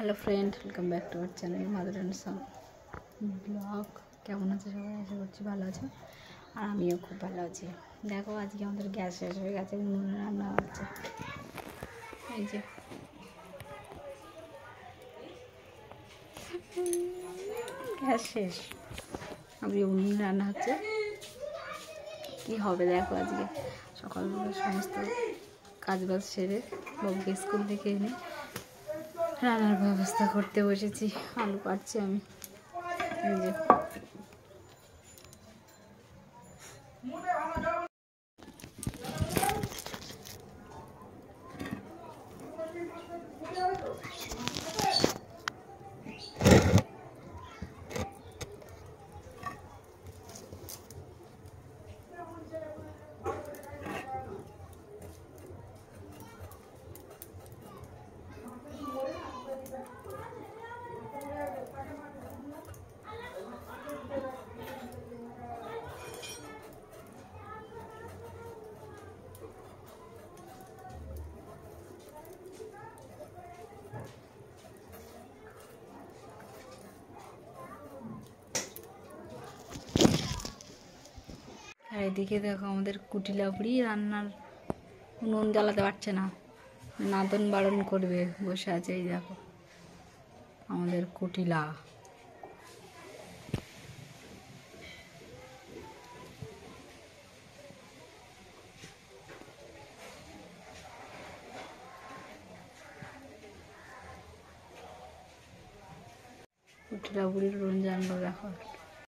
Hello friend, welcome back to our channel mother and son blog. কেমন আছে সবাই? আশা করছি ভালো আছো, আর আমিও খুব ভালো আছি। দেখো, আজকে আমাদের গ্যাস শেষ হয়ে গেছে, উনুনে রান্না হচ্ছে। এই যে গ্যাস শেষ, আজকে উনুনে রান্না হচ্ছে। কী হবে দেখো, আজকে সকালবেলা সমস্ত কাজবাজ সেরে বাবুকে স্কুল থেকে এনে রান্নার ব্যবস্থা করতে বসেছি। আলু কাটছি আমি। এই যে আর এদিকে দেখো, আমাদের কুটিলা বুড়ি রান্নার উনুন জ্বালাতে পারছে না, নাদন বারণ করবে বসে আছে। এই দেখো আমাদের কুটিলা। কুটিলা বুড়ির উনুন জানলো দেখো।